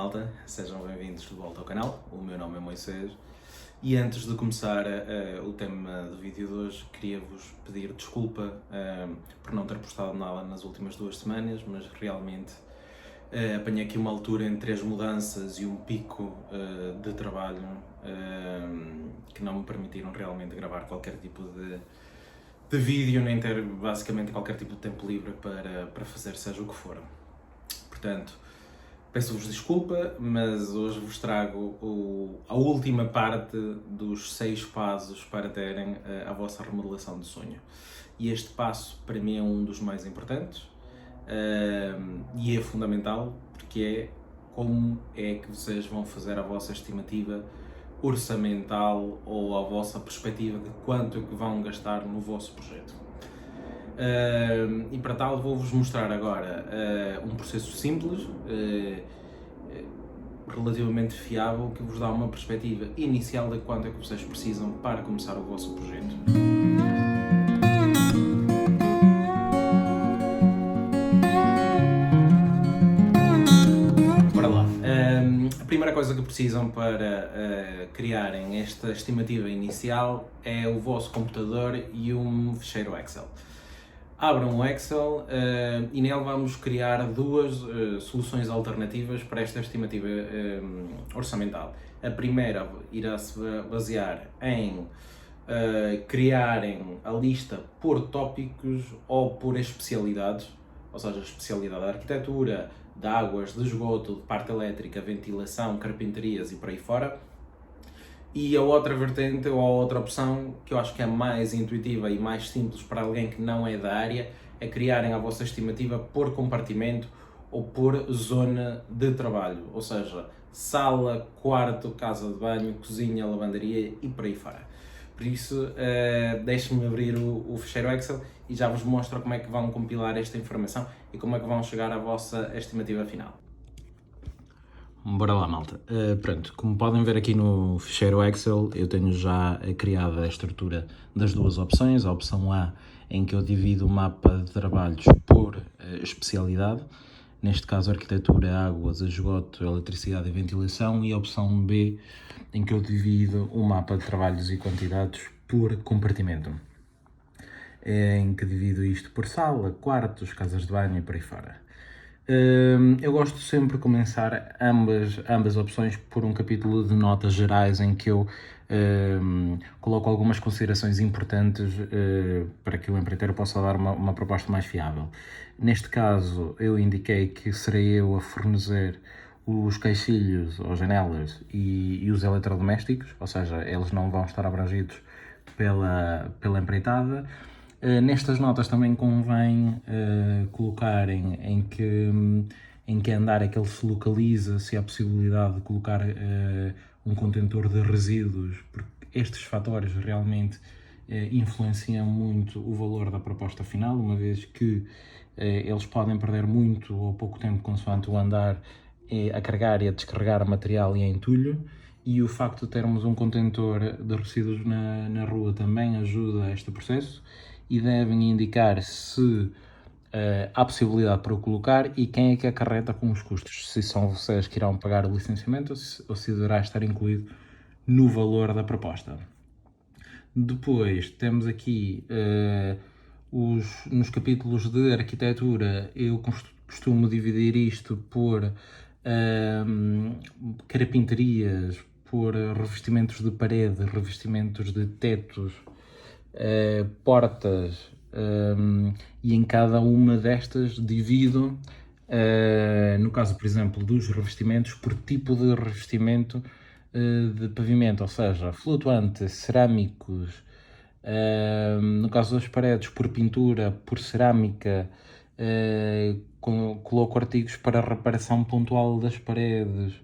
malta, sejam bem-vindos de volta ao canal. O meu nome é Moisés e antes de começar o tema do vídeo de hoje, queria-vos pedir desculpa por não ter postado nada nas últimas 2 semanas, mas realmente apanhei aqui uma altura entre as mudanças e um pico de trabalho que não me permitiram realmente gravar qualquer tipo de vídeo, nem ter basicamente qualquer tipo de tempo livre para fazer seja o que for. Portanto, peço-vos desculpa, mas hoje vos trago a última parte dos 6 passos para terem a vossa remodelação de sonho. E este passo, para mim, é um dos mais importantes e é fundamental, porque é como é que vocês vão fazer a vossa estimativa orçamental ou a vossa perspectiva de quanto é que vão gastar no vosso projeto. E para tal vou-vos mostrar agora um processo simples, relativamente fiável, que vos dá uma perspectiva inicial de quanto é que vocês precisam para começar o vosso projeto. Bora lá. A primeira coisa que precisam para criarem esta estimativa inicial é o vosso computador e um ficheiro Excel. Abram o Excel e nele vamos criar 2 soluções alternativas para esta estimativa orçamental. A primeira irá se basear em criarem a lista por tópicos ou por especialidades, ou seja, especialidade de arquitetura, de águas, de esgoto, de parte elétrica, ventilação, carpintarias e por aí fora. E a outra vertente, ou a outra opção, que eu acho que é mais intuitiva e mais simples para alguém que não é da área, é criarem a vossa estimativa por compartimento ou por zona de trabalho, ou seja, sala, quarto, casa de banho, cozinha, lavandaria e por aí fora. Por isso, deixem-me abrir o ficheiro Excel e já vos mostro como é que vão compilar esta informação e como é que vão chegar à vossa estimativa final. Bora lá, malta. Pronto, como podem ver aqui no ficheiro Excel, eu tenho já criado a estrutura das 2 opções. A opção A, em que eu divido o mapa de trabalhos por especialidade, neste caso arquitetura, águas, esgoto, eletricidade e ventilação, e a opção B, em que eu divido o mapa de trabalhos e quantidades por compartimento, em que divido isto por sala, quartos, casas de banho e por aí fora. Eu gosto sempre de começar ambas opções por um capítulo de notas gerais em que eu coloco algumas considerações importantes para que o empreiteiro possa dar uma proposta mais fiável. Neste caso, eu indiquei que serei eu a fornecer os caixilhos ou janelas e os eletrodomésticos, ou seja, eles não vão estar abrangidos pela empreitada. Nestas notas também convém colocarem em que andar é que ele se localiza, se há possibilidade de colocar um contentor de resíduos, porque estes fatores realmente influenciam muito o valor da proposta final, uma vez que eles podem perder muito ou pouco tempo consoante o andar a carregar e a descarregar material e a entulho. E o facto de termos um contentor de resíduos na rua também ajuda a este processo, e devem indicar se há possibilidade para o colocar e quem é que acarreta com os custos, se são vocês que irão pagar o licenciamento ou se deverá estar incluído no valor da proposta. Depois temos aqui nos capítulos de arquitetura, eu costumo dividir isto por carpintarias, por revestimentos de parede, revestimentos de tetos, portas, e em cada uma destas divido, no caso, por exemplo, dos revestimentos, por tipo de revestimento de pavimento, ou seja, flutuante, cerâmicos, no caso das paredes, por pintura, por cerâmica, coloco artigos para reparação pontual das paredes,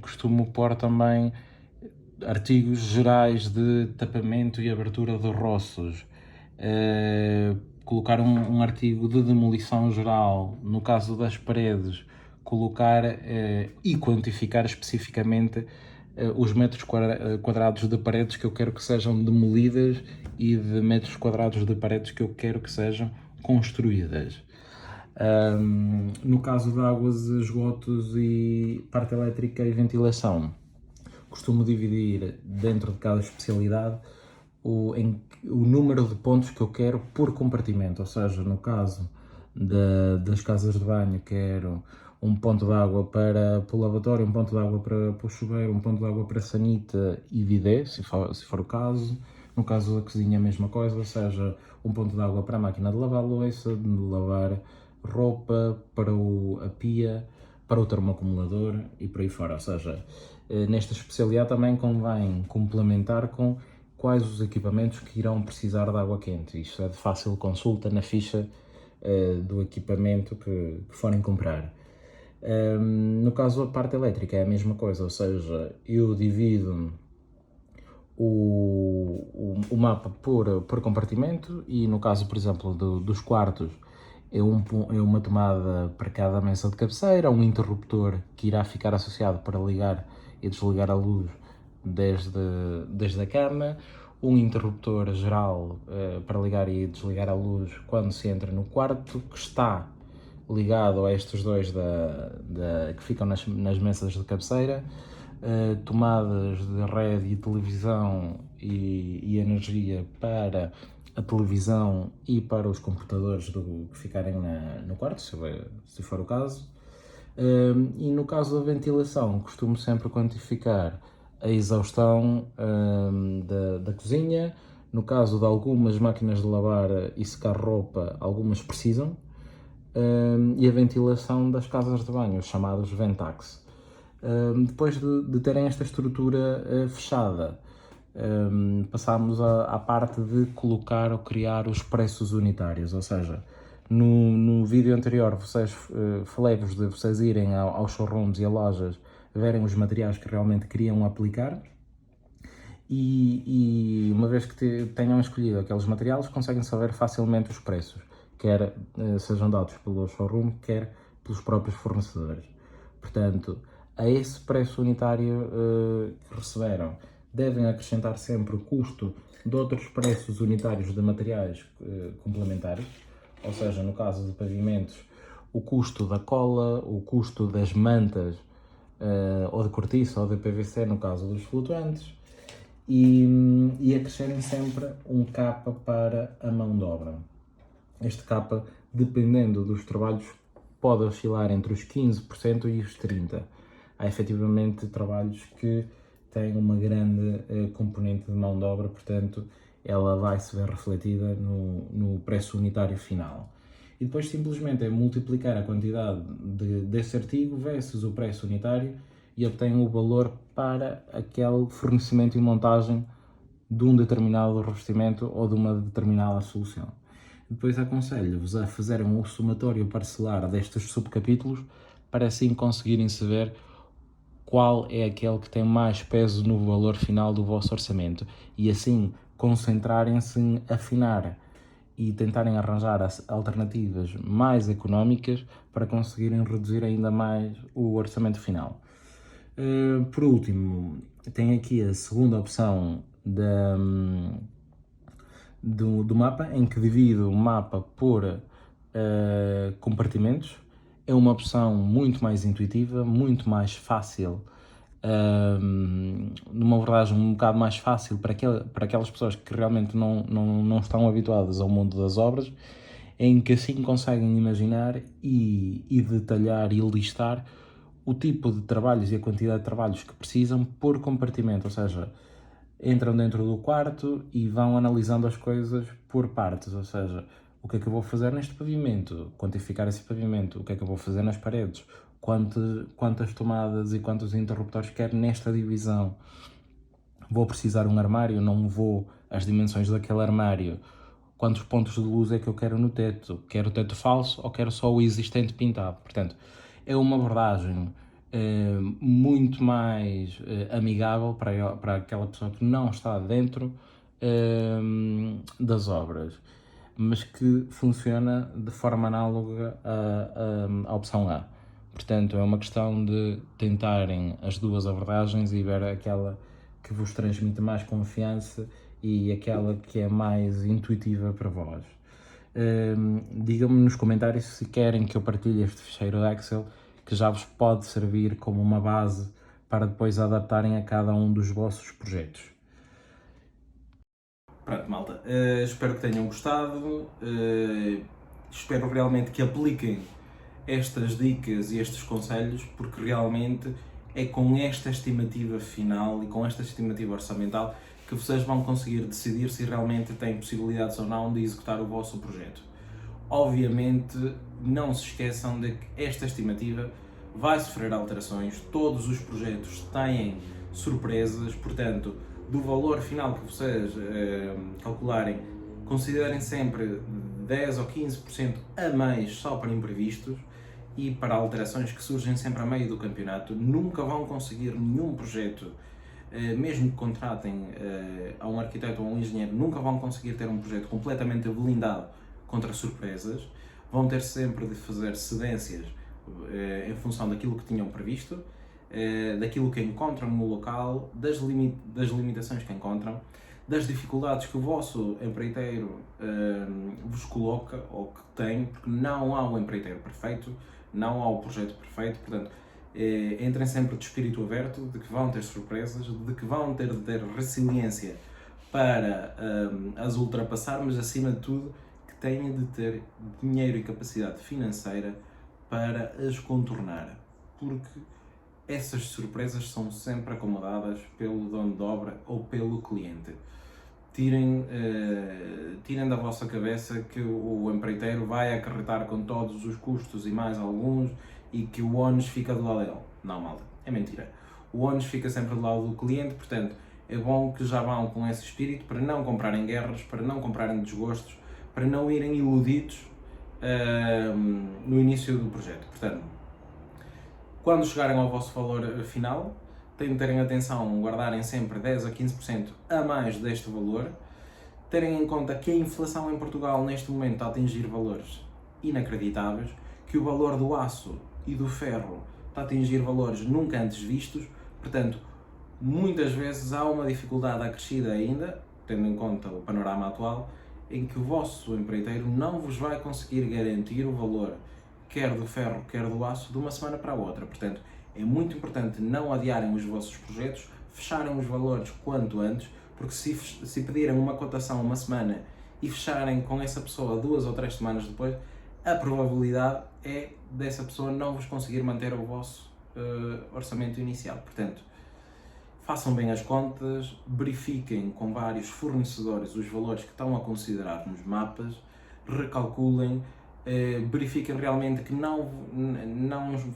costumo pôr também artigos gerais de tapamento e abertura de roços, colocar um artigo de demolição geral, no caso das paredes, colocar e quantificar especificamente os metros quadrados de paredes que eu quero que sejam demolidas e de metros quadrados de paredes que eu quero que sejam construídas. No caso de águas, esgotos e parte elétrica e ventilação, costumo dividir dentro de cada especialidade o número de pontos que eu quero por compartimento, ou seja, no caso das casas de banho, quero um ponto de água para o lavatório, um ponto de água para o chuveiro, um ponto de água para a sanita e bidé, se for o caso. No caso da cozinha, a mesma coisa, ou seja, um ponto de água para a máquina de lavar louça, de lavar roupa, para a pia, para o termoacumulador e por aí fora. Ou seja, nesta especialidade também convém complementar com quais os equipamentos que irão precisar de água quente. Isto é de fácil consulta na ficha do equipamento que forem comprar. No caso da parte elétrica é a mesma coisa, ou seja, eu divido o mapa por compartimento e no caso, por exemplo, dos quartos é uma tomada para cada mesa de cabeceira, um interruptor que irá ficar associado para ligar e desligar a luz desde a cama, um interruptor geral para ligar e desligar a luz quando se entra no quarto, que está ligado a estes dois que ficam nas mesas de cabeceira, tomadas de rede e televisão e energia para a televisão e para os computadores que ficarem no quarto, se for o caso. E no caso da ventilação, costumo sempre quantificar a exaustão da cozinha. No caso de algumas máquinas de lavar e secar roupa, algumas precisam. E a ventilação das casas de banho, os chamados Ventax. Depois de terem esta estrutura fechada, passámos à parte de colocar ou criar os preços unitários, ou seja, no vídeo anterior falei-vos de vocês irem aos showrooms e a lojas, verem os materiais que realmente queriam aplicar e uma vez que tenham escolhido aqueles materiais, conseguem saber facilmente os preços, quer sejam dados pelo showroom, quer pelos próprios fornecedores. Portanto, a esse preço unitário que receberam, devem acrescentar sempre o custo de outros preços unitários de materiais complementares, ou seja, no caso de pavimentos, o custo da cola, o custo das mantas, ou de cortiça ou de PVC, no caso dos flutuantes, e acrescerem sempre um capa para a mão de obra. Este capa, dependendo dos trabalhos, pode oscilar entre os 15% e os 30%. Há efetivamente trabalhos que têm uma grande componente de mão de obra, portanto, ela vai se ver refletida no preço unitário final. E depois simplesmente é multiplicar a quantidade desse artigo versus o preço unitário e obtém o valor para aquele fornecimento e montagem de um determinado revestimento ou de uma determinada solução. Depois aconselho-vos a fazerem um somatório parcelar destes subcapítulos para assim conseguirem saber qual é aquele que tem mais peso no valor final do vosso orçamento e assim concentrarem-se em afinar e tentarem arranjar alternativas mais económicas para conseguirem reduzir ainda mais o orçamento final. Por último, tem aqui a segunda opção do mapa, em que divido o mapa por compartimentos. É uma opção muito mais intuitiva, muito mais fácil, numa abordagem um bocado mais fácil para aquelas pessoas que realmente não estão habituadas ao mundo das obras, em que assim conseguem imaginar e detalhar e listar o tipo de trabalhos e a quantidade de trabalhos que precisam por compartimento, ou seja, entram dentro do quarto e vão analisando as coisas por partes, ou seja, o que é que eu vou fazer neste pavimento, quantificar esse pavimento, o que é que eu vou fazer nas paredes, quantas tomadas e quantos interruptores quero nesta divisão, vou precisar um armário, não vou, as dimensões daquele armário, quantos pontos de luz é que eu quero no teto, quero o teto falso ou quero só o existente pintado. Portanto, é uma abordagem muito mais amigável para aquela pessoa que não está dentro das obras, mas que funciona de forma análoga à opção A. Portanto, é uma questão de tentarem as duas abordagens e ver aquela que vos transmite mais confiança e aquela que é mais intuitiva para vós. Digam-me nos comentários se querem que eu partilhe este ficheiro Excel, que já vos pode servir como uma base para depois adaptarem a cada um dos vossos projetos. Pronto, malta, espero que tenham gostado, espero realmente que apliquem estas dicas e estes conselhos, porque realmente é com esta estimativa final e com esta estimativa orçamental que vocês vão conseguir decidir se realmente têm possibilidades ou não de executar o vosso projeto. Obviamente, não se esqueçam de que esta estimativa vai sofrer alterações, todos os projetos têm surpresas, portanto, do valor final que vocês calcularem, considerem sempre 10 ou 15% a mais só para imprevistos e para alterações que surgem sempre a meio do campeonato. Nunca vão conseguir nenhum projeto, mesmo que contratem a um arquiteto ou a um engenheiro, nunca vão conseguir ter um projeto completamente blindado contra surpresas. Vão ter sempre de fazer cedências em função daquilo que tinham previsto, daquilo que encontram no local, das limitações que encontram, das dificuldades que o vosso empreiteiro vos coloca ou que tem, porque não há o empreiteiro perfeito, não há o projeto perfeito, portanto, entrem sempre de espírito aberto, de que vão ter surpresas, de que vão ter de ter resiliência para as ultrapassar, mas acima de tudo que tenham de ter dinheiro e capacidade financeira para as contornar, porque essas surpresas são sempre acomodadas pelo dono de obra ou pelo cliente. Tirem da vossa cabeça que o empreiteiro vai acarretar com todos os custos e mais alguns e que o ónus fica do lado dele. Não, malta, é mentira. O ónus fica sempre do lado do cliente, portanto, é bom que já vão com esse espírito para não comprarem guerras, para não comprarem desgostos, para não irem iludidos no início do projeto. Portanto, quando chegarem ao vosso valor final, têm de terem atenção, guardarem sempre 10 a 15% a mais deste valor, terem em conta que a inflação em Portugal neste momento está a atingir valores inacreditáveis, que o valor do aço e do ferro está a atingir valores nunca antes vistos, portanto, muitas vezes há uma dificuldade acrescida ainda, tendo em conta o panorama atual, em que o vosso empreiteiro não vos vai conseguir garantir o valor quer do ferro, quer do aço, de uma semana para a outra. Portanto, é muito importante não adiarem os vossos projetos, fecharem os valores quanto antes, porque se pedirem uma cotação uma semana e fecharem com essa pessoa 2 ou 3 semanas depois, a probabilidade é dessa pessoa não vos conseguir manter o vosso orçamento inicial. Portanto, façam bem as contas, verifiquem com vários fornecedores os valores que estão a considerar nos mapas, recalculem, verifiquem realmente que não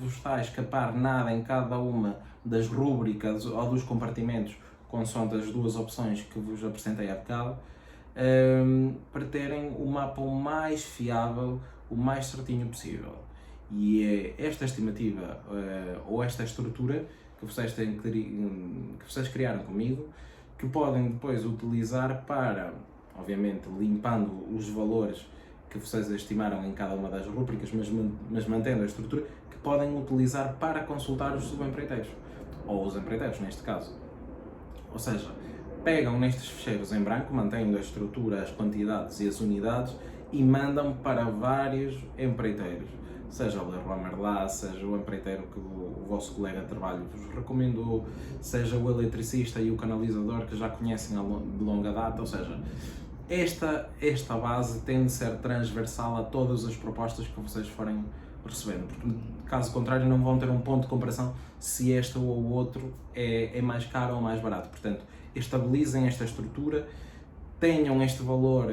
vos está a escapar nada em cada uma das rúbricas ou dos compartimentos consoante as duas opções que vos apresentei há bocado, para terem o mapa o mais fiável, o mais certinho possível. E é esta estimativa ou esta estrutura que vocês criaram comigo, que podem depois utilizar para, obviamente, limpando os valores que vocês estimaram em cada uma das rúbricas, mas mantendo a estrutura, que podem utilizar para consultar os subempreiteiros, ou os empreiteiros neste caso. Ou seja, pegam nestes ficheiros em branco, mantendo a estrutura, as quantidades e as unidades, e mandam para vários empreiteiros, seja o Leroy Merlin, seja o empreiteiro que o vosso colega de trabalho vos recomendou, seja o eletricista e o canalizador que já conhecem de longa data, ou seja, esta base tem de ser transversal a todas as propostas que vocês forem recebendo, porque caso contrário não vão ter um ponto de comparação se este ou o outro é mais caro ou mais barato. Portanto, estabilizem esta estrutura, tenham este valor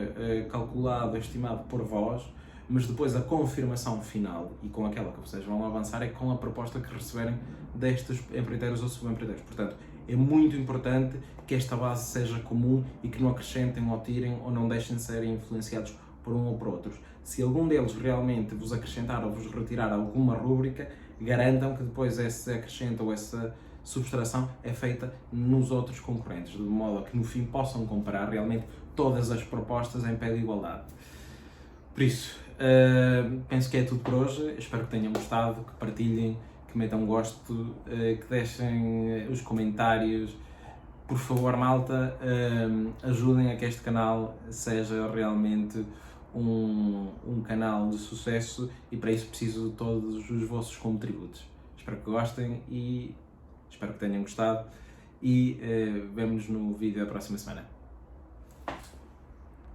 calculado, estimado por vós, mas depois a confirmação final e com aquela que vocês vão avançar é com a proposta que receberem destes empreiteiros ou subempreiteiros. Portanto, é muito importante que esta base seja comum e que não acrescentem ou tirem ou não deixem de ser influenciados por um ou por outros. Se algum deles realmente vos acrescentar ou vos retirar alguma rúbrica, garantam que depois esse acrescento ou essa subtração é feita nos outros concorrentes, de modo a que no fim possam comparar realmente todas as propostas em pé de igualdade. Por isso, penso que é tudo por hoje, espero que tenham gostado, que partilhem, que metam gosto, que deixem os comentários. Por favor, malta, ajudem a que este canal seja realmente um canal de sucesso e para isso preciso de todos os vossos contributos. Espero que gostem e espero que tenham gostado e vemo-nos no vídeo da próxima semana.